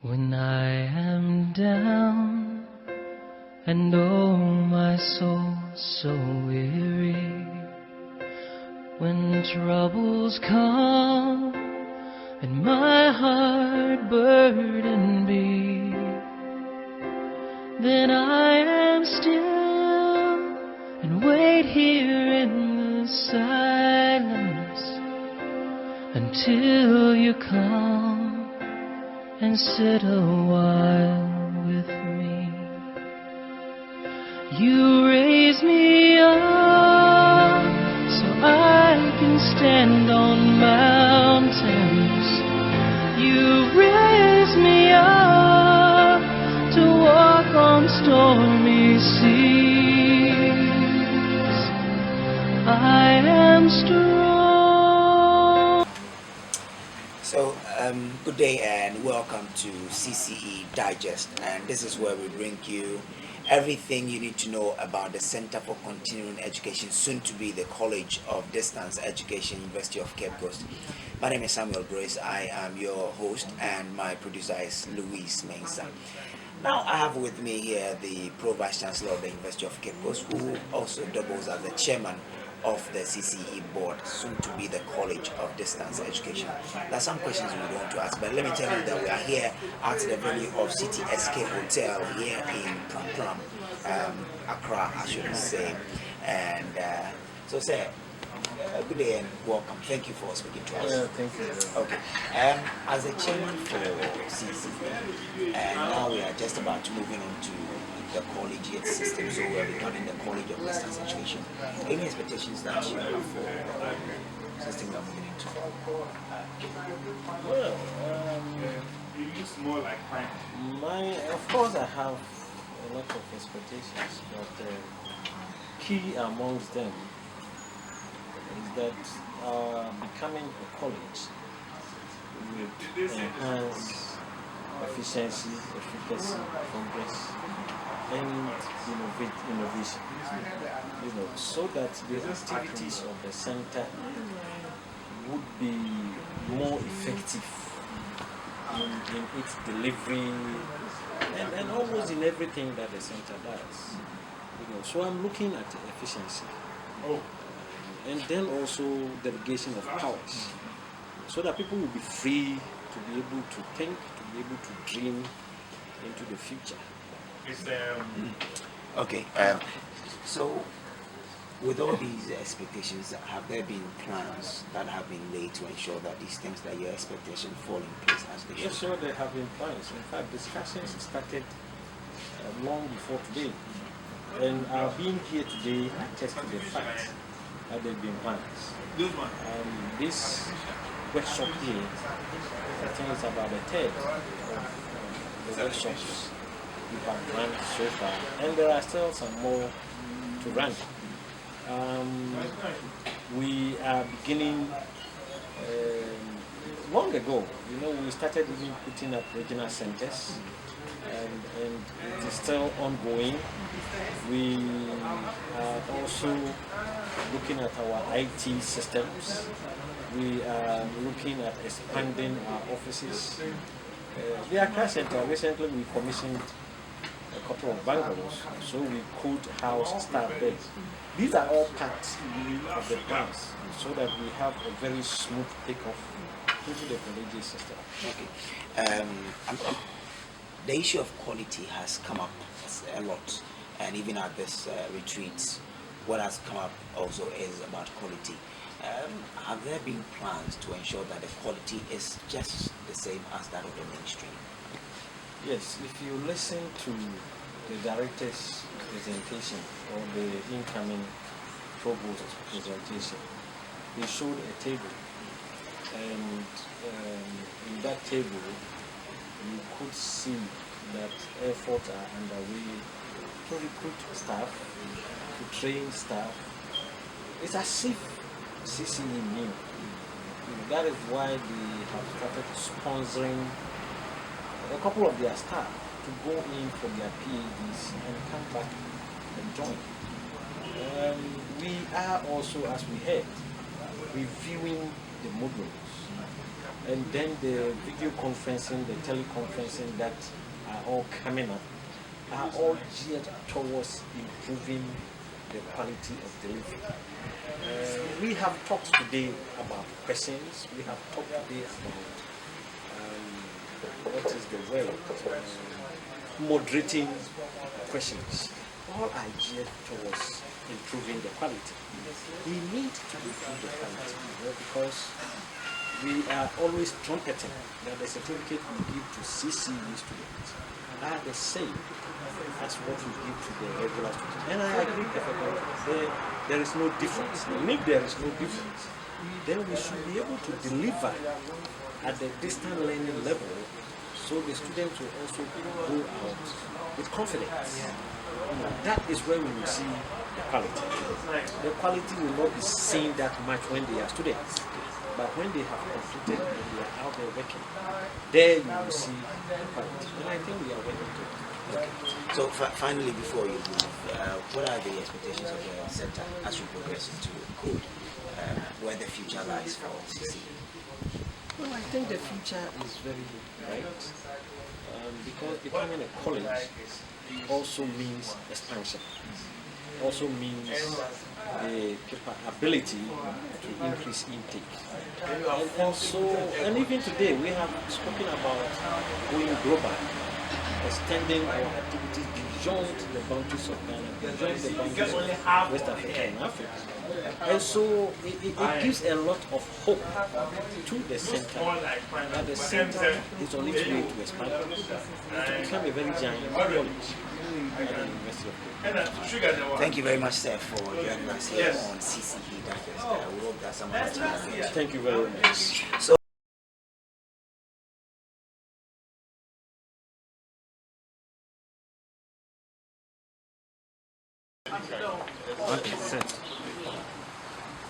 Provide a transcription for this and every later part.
When I am down and oh my soul so weary, when troubles come and my heart burden be, then I am still and wait here in the silence until you come and sit a while with me. You raise me up so I can stand on mountains. You raise me up to walk on stormy seas. I am strong. So, good day and welcome to CCE Digest, and this is where we bring you everything you need to know about the Center for Continuing Education, soon to be the College of Distance Education, University of Cape Coast. My name is Samuel Brace. I am your host, and my producer is Louise Mensah. Now, I have with me here the Pro Vice Chancellor of the University of Cape Coast, who also doubles as the chairman of the CCE board, soon to be the College of Distance Education. There are some questions we want to ask, but let me tell you that we are here at the venue of City Escape Hotel here in Pram, Accra, I should say. And so, sir, good day and welcome. Thank you for speaking to us. Thank you. Okay. As a chairman for CCE, and now we are just about moving on to the collegiate system, so we are becoming the College of Distance Education. Any expectations that you have for the system that we're moving into? Well, It looks more like crime. of course, I have a lot of expectations, but key amongst them is that becoming a college will enhance efficiency, efficacy, progress, and innovation. So that the activities of the center would be more effective in its delivery and almost in everything that the center does. So I'm looking at efficiency. And then also delegation of powers, so that people will be free to be able to think, to be able to dream into the future. Okay. So, with all these expectations, have there been plans that have been laid to ensure that these things that your expectations fall in place as they should? Yes, sure, there have been plans. In fact, discussions started long before today. And our being here today attests to the fact that there have been plans. This workshop here, I think it's about a third of the workshops we have run so far, and there are still some more to run. We are beginning long ago. We started even putting up regional centers, and it is still ongoing. We are also looking at our IT systems. We are looking at expanding our offices. The Accra Center, recently we commissioned a couple of bungalows, so we could house staff there. These are all parts of the plans, so that we have a very smooth takeoff into the collegiate system. Okay. The issue of quality has come up a lot, and even at this retreat, what has come up also is about quality. Have there been plans to ensure that the quality is just the same as that of the mainstream? Yes, if you listen to the director's presentation or the incoming provost presentation, they showed a table, and in that table you could see that efforts are underway to recruit staff, to train staff. It's as if CCE knew. That is why they have started sponsoring a couple of their staff to go in for their PhDs and come back and join. We are also, as we heard, reviewing the modules and then the video conferencing, the teleconferencing that are all coming up are all geared towards improving the quality of delivery. We have talked today about questions. We have talked today about what is the word? Moderating questions. All are geared towards improving the quality. We need to improve the quality because we are always trumpeting that the certificate we give to CCE students are the same as what we give to the regular students. And I agree perfectly. There is no difference. And if there is no difference, then we should be able to deliver at the distance learning level so the students will also go out with confidence. That is where we will see the quality. The quality will not be seen that much when they are students, but when they have completed and they are out there working, there you will see the quality. And I think we are working to it. Okay. So finally, before you move, what are the expectations of the center as you progress into CoDE? Where the future lies for CC? Well, I think the future is very bright because becoming a college also means expansion. Also means the capability to increase intake. And even today we have spoken about going global, extending our activities beyond the boundaries of Ghana, beyond the boundaries of West Africa and Africa. And so it gives a lot of hope to the center that the center is on its way to expand, to become a very giant college at the University of CoDE. Thank you very much, sir, for joining us here on CCE Digest. We hope that someone else will. Thank you very much. So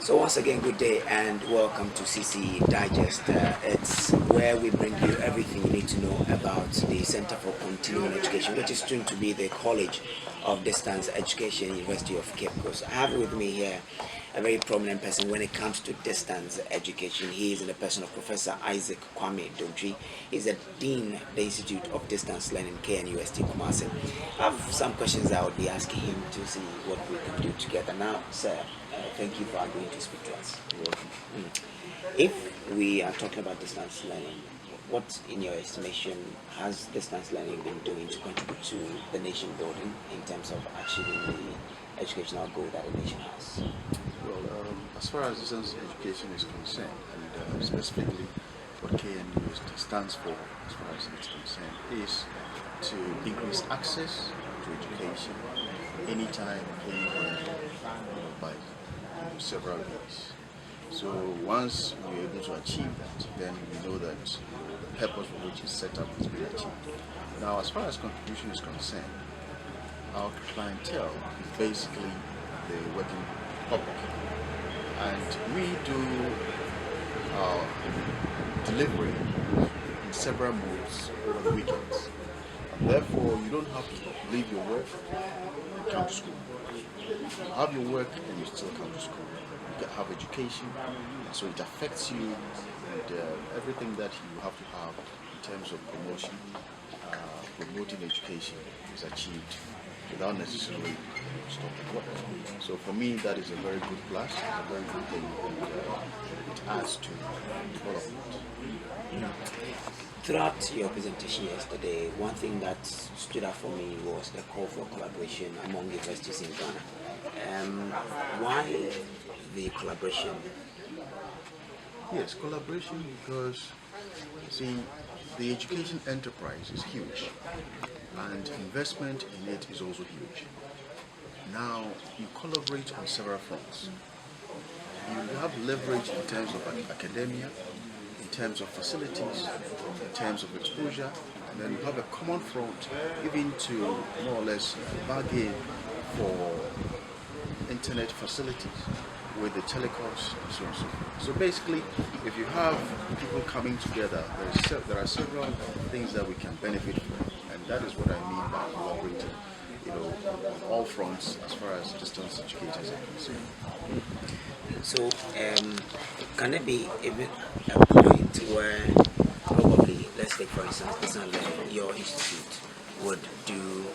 So once again, good day and welcome to CCE Digest. It's where we bring you everything you need to know about the Center for Continuing Education, which is soon to be the College of Distance Education, University of Cape Coast. I have with me here a very prominent person when it comes to distance education. He is in the person of Professor Isaac Kwame Dodri. He's the Dean of the Institute of Distance Learning, KNUST Kumasi. I have some questions I would be asking him to see what we can do together. Now, sir, thank you for agreeing to speak to us. You're welcome. If we are talking about distance learning, what, in your estimation, has distance learning been doing to contribute to the nation building in terms of achieving the educational goal that the nation has? Well, as far as distance education is concerned, and specifically what KNU stands for, as far as it's concerned, is to increase access to education anytime, anywhere, by several ways. So once we're able to achieve that, then we know that the purpose for which it's set up has been achieved. Now, as far as contribution is concerned, our clientele is basically the working public, and we do our delivery in several modes over the weekends. And therefore, you don't have to leave your work and come to school. You have your work and you still come to school. You have education, so it affects you, and everything that you have to have in terms of promotion, promoting education is achieved without necessarily stopping work. So for me, that is a very good plus, a very good thing, and it adds to development. Throughout your presentation yesterday, one thing that stood out for me was the call for collaboration among universities in Ghana. Why the collaboration? Yes, collaboration because, see, the education enterprise is huge and investment in it is also huge. Now, you collaborate on several fronts. You have leverage in terms of academia, in terms of facilities, in terms of exposure, and then you have a common front even to more or less bargain for internet facilities with the telecoms and so on and so forth. So basically, if you have people coming together, there are several things that we can benefit from, and that is what I mean by collaborating. on all fronts as far as distance educators are concerned. So, can it be even a point where probably, let's take for instance, business learning, your institute would do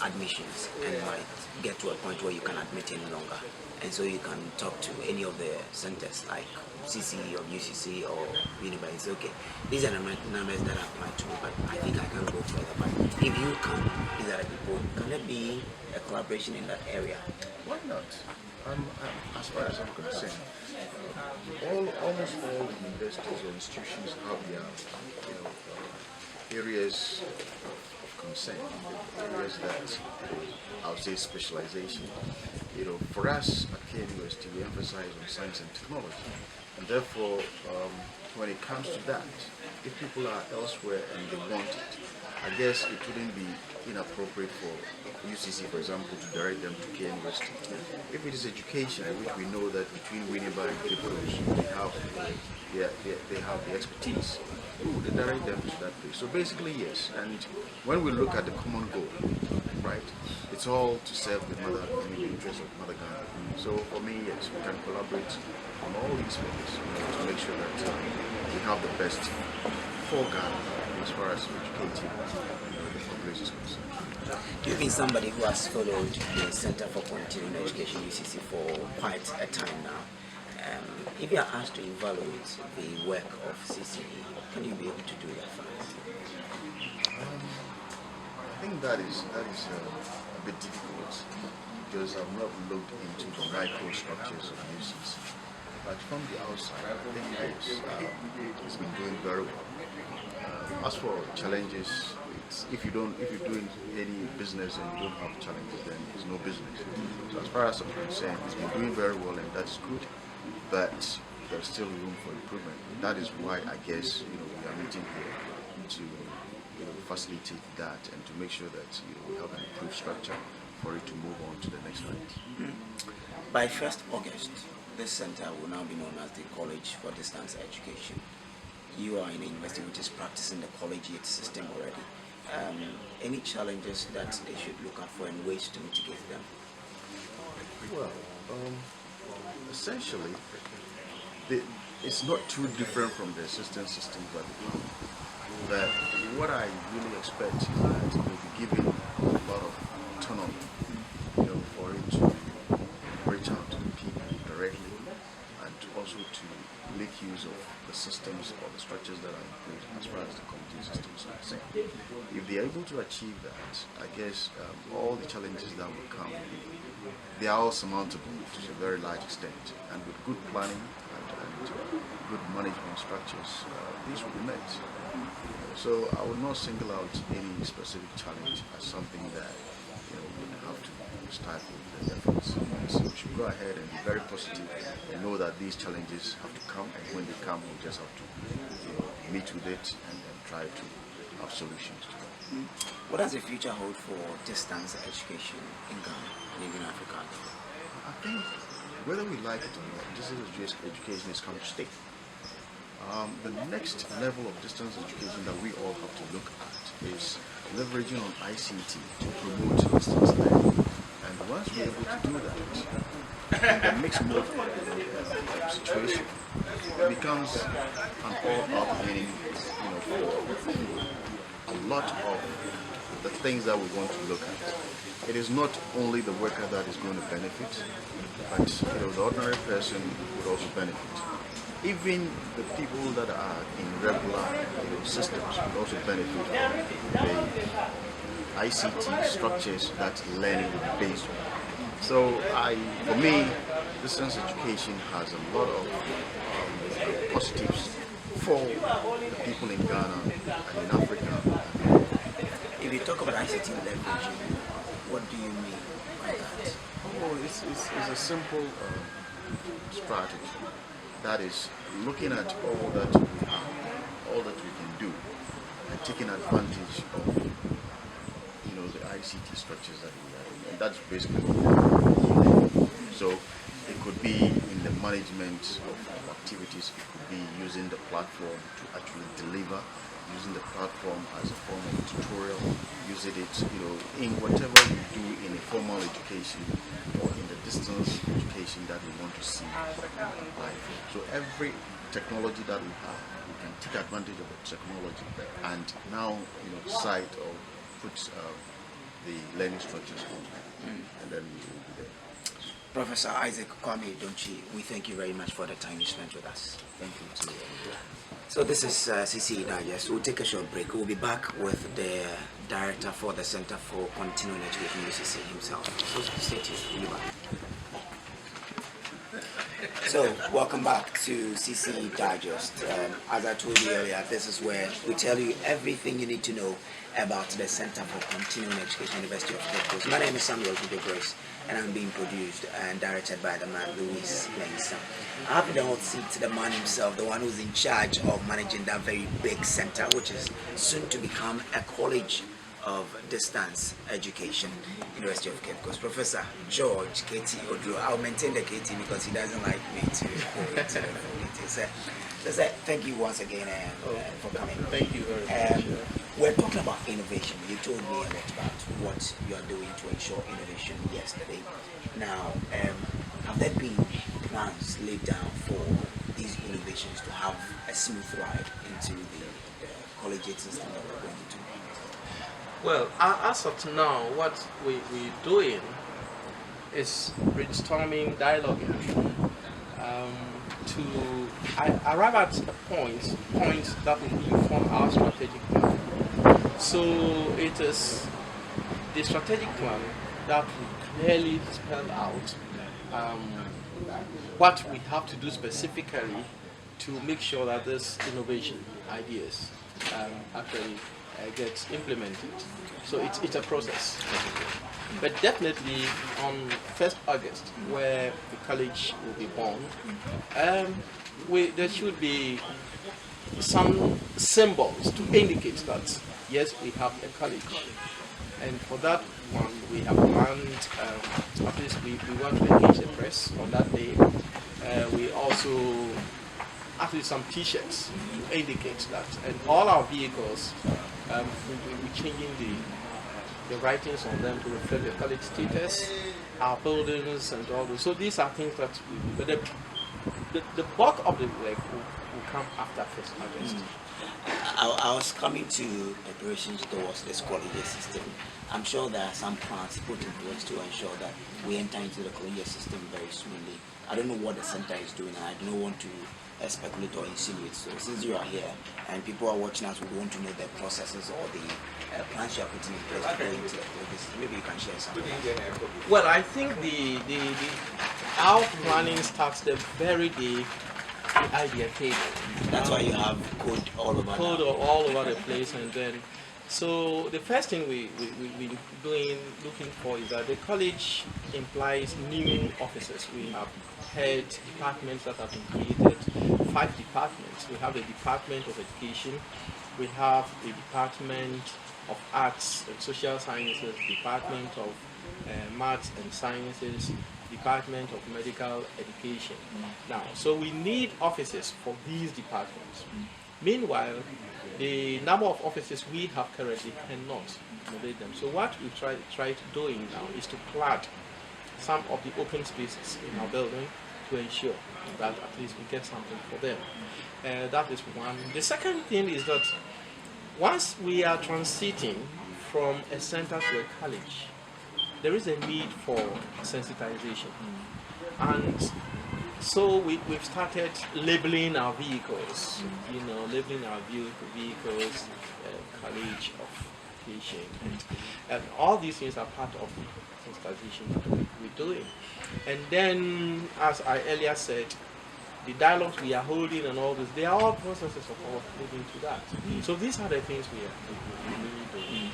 admissions and might get to a point where you can admit any longer, and so you can talk to any of the centers like CCE or UCC or Unibank. It's okay. These are the numbers that apply to me, but I think I can go further. But if you can, these are the people. Can it be a collaboration in that area? Why not? As far as I'm concerned, almost all universities or institutions have their areas of concern, areas that I would say specialization. For us at K University, we emphasize on science and technology, and therefore, when it comes to that, if people are elsewhere and they want it, I guess it wouldn't be inappropriate for UCC, for example, to direct them to K University. If it is education, which we know that between Winneba and Kipros, they have the expertise, we would direct them to that place. So basically, yes. And when we look at the common goal, right, it's all to serve the interests of Mother Ghana. So for me, yes, we can collaborate on all these fronts to make sure that we have the best for Ghana as far as educating the population is concerned. You've been somebody who has followed the Center for Continuing Education UCC for quite a time now. If you are asked to evaluate the work of CCE, can you be able to do that for us? I think that is a bit difficult because I've not looked into the microstructures of UCC. But from the outside, I think yes, it's been doing very well. As for challenges, if you're doing any business and you don't have challenges, then there's no business. So as far as I'm concerned, it's been doing very well, and that's good. But there's still room for improvement. That is why I guess we are meeting here to facilitate that and to make sure that we have an improved structure for it to move on to the next round. By 1st August, this center will now be known as the College for Distance Education. You are in a university which is practicing the collegiate system already. Any challenges that they should look out for and ways to mitigate them? Well, essentially, it's not too different from the existing systems that we have. But what I really expect is that it will be given a lot of autonomy, for it to reach out to the people directly, and also to make use of the systems or the structures that are in place as far as the committee systems are concerned. If they are able to achieve that, I guess all the challenges that will come, they are all surmountable to a very large extent, and with good planning and good management structures, these will be met. So I would not single out any specific challenge as something that we would have to stifle the efforts. So we should go ahead and be very positive and know that these challenges have to come, and when they come, we just have to meet with it and try to have solutions to them. What does the future hold for distance education in Ghana and even Africa? I think whether we like it or not, distance education is come to stay. The next level of distance education that we all have to look at is leveraging on ICT to promote distance learning. And once we're able to do that, in the mixed mode situation, it becomes an all-out winning, for a lot of the things that we want to look at. It is not only the worker that is going to benefit, but the ordinary person would also benefit. Even the people that are in regular systems would also benefit from the ICT structures that learning will be based on. So for me, distance education has a lot of positives for the people in Ghana and in Africa. If you talk about ICT leveraging, what do you mean by that? Oh, it's a simple strategy. That is looking at all that we have, all that we can do, and taking advantage of the ICT structures that we have. And that's basically so it could be in the management of activities, it could be using the platform to actually deliver, using the platform as a form of tutorial, using it, in whatever you do in a formal education or in the distance education that we want to see apply for. So every technology that we have, we can take advantage of the technology and now, decide or put the learning structures on, and then we will be there. Professor Isaac Kwame Donchi, we thank you very much for the time you spent with us. Thank you to you. So this is CCE Digest. We'll take a short break. We'll be back with the director for the Center for Continuing Education, UCC himself. So stay tuned. We'll be back. So welcome back to CCE Digest. As I told you earlier, this is where we tell you everything you need to know about the Center for Continuing Education, University of Cape Coast. My name is Samuel Grace, and I'm being produced and directed by the man Louis Lensa. I have the hot seat to the man himself, the one who's in charge of managing that very big center, which is soon to become a college of distance education, University of Cape Coast. Professor George K.T. Odro. I'll maintain the KT because he doesn't like me to go into the full details. So thank you once again for coming. Thank you very much. We're talking about innovation. You told me a lot about what you are doing to ensure innovation yesterday. Now, have there been plans laid down for these innovations to have a smooth ride into the collegiate system that we're going to? Well, as of now, what we're doing is brainstorming, dialoguing to arrive at a point that will inform our strategic plan. So it is the strategic plan that will clearly spell out what we have to do specifically to make sure that this innovation ideas actually gets implemented. So it's a process. But definitely on 1st August, where the college will be born, there should be some symbols to indicate that yes, we have a college. And for that one, we have planned, at least we want to engage the press on that day. We also actually some T-shirts to indicate that, and all our vehicles we're changing the writings on them to reflect the college status, our buildings, and all those. So these are things that but the bulk of the work will come after 1st August. I was coming to preparations towards this collegiate system. I'm sure there are some plans put in place to ensure that we enter into the collegiate system very smoothly. I don't know what the center is doing, and I don't want to speculate or insinuate. So since you are here and people are watching us, we want to know the processes or the plans you are putting in place to go into the collegiate system. Maybe you can share something. Well, I think our planning starts the very day the idea table. That's why you have code all over. Code all over the place, and then so the first thing we're looking for is that the college implies new offices. We have head departments that have been created, 5 departments. We have the Department of Education, we have the Department of Arts and Social Sciences, Department of Maths and Sciences, Department of Medical Education. Now, so we need offices for these departments. Meanwhile, the number of offices we have currently cannot accommodate them. So what we try doing now is to flood some of the open spaces in our building to ensure that at least we get something for them. That is one. The second thing is that once we are transiting from a center to a college, there is a need for sensitization. And so we've started labeling our vehicles, labeling our vehicles, college of education, and all these things are part of the sensitization that we're doing. And then, as I earlier said, the dialogues we are holding and all this, they are all processes of all leading to that. So these are the things we are really doing.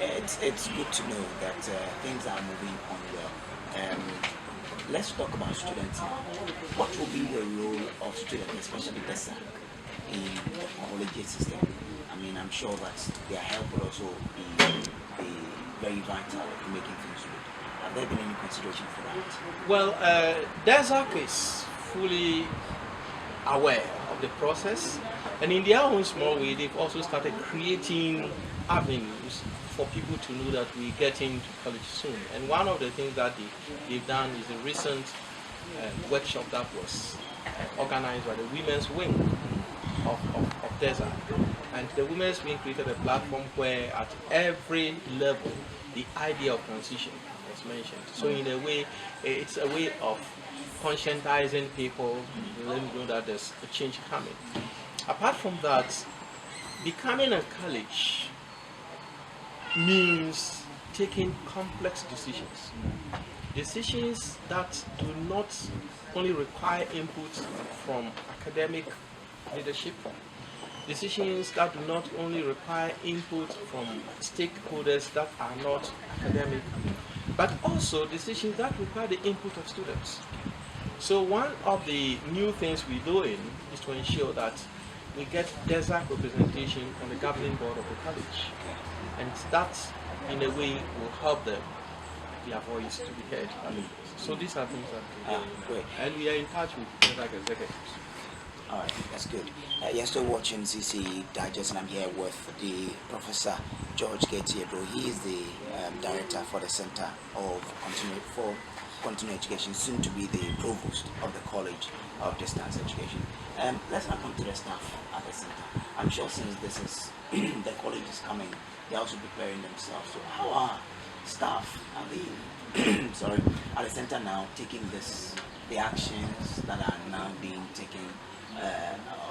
It's good to know that things are moving on well. Let's talk about students now. What will be the role of students, especially the SAC, in the collegiate system? I mean, I'm sure that their help will also be very vital in making things good. Have there been any consideration for that? Well, DESAC is fully aware of the process, and in their own small way, they've also started creating avenues for people to know that we get into college soon. And one of the things that they've done is a recent workshop that was organized by the women's wing of DESA. And the women's wing created a platform where at every level the idea of transition was mentioned. So in a way, it's a way of conscientizing people, letting them know that there's a change coming. Apart from that, becoming a college means taking complex decisions. Decisions that do not only require input from academic leadership, decisions that do not only require input from stakeholders that are not academic, but also decisions that require the input of students. So one of the new things we're doing is to ensure that we get DESA representation on the governing board of the college. And that, in a way, will help them, their voice to be heard. So these are things that we're doing. And we are in touch with DESA executives. All right, that's good. You're still watching CCE Digest, and I'm here with the Professor George Getiebro. He is the Director for the Center of Continuing Education, soon to be the Provost of the College of Distance Education. Let's now come to the staff at the center. I'm sure since this is the college is coming, they're also preparing themselves. So how are staff at the sorry, at the center now taking the actions that are now being taken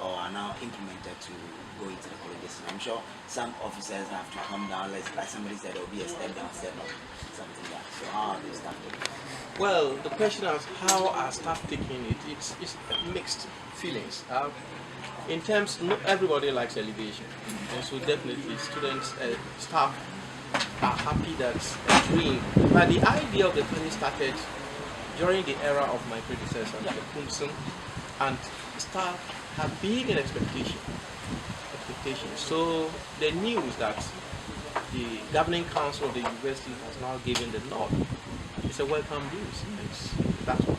or are now implemented to go into the colleges? I'm sure some officers have to come down, like somebody said, there will be a step down, step up, something like that. So how are they staff taking it? Well, the question is how are staff taking it? It's mixed feelings. In terms, not everybody likes elevation, and so definitely students, staff are happy that a dream. But the idea of the college started during the era of my predecessor, Mr. Kumson, and staff have been in expectation. So the news that the governing council of the university has now given the nod, it's a welcome news. That's what.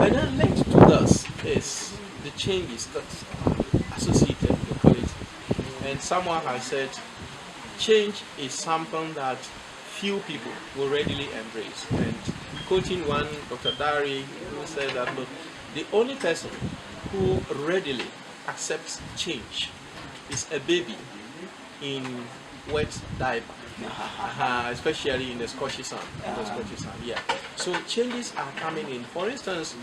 And then linked to this is the changes that are associated with the college. And someone has said, change is something that few people will readily embrace. And quoting one, Dr. Dari, who said that, look, the only person who readily accepts change is a baby in wet diaper. Especially in the Scottish sun. Yeah. So changes are coming in. For instance,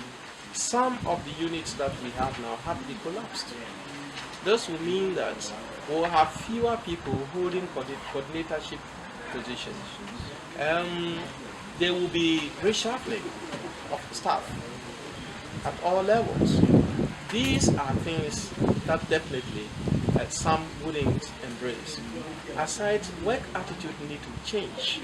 some of the units that we have now have been collapsed. This will mean that we'll have fewer people holding coordinatorship positions. There will be reshuffling of staff at all levels. These are things that definitely some wouldn't embrace. Aside, work attitude need to change.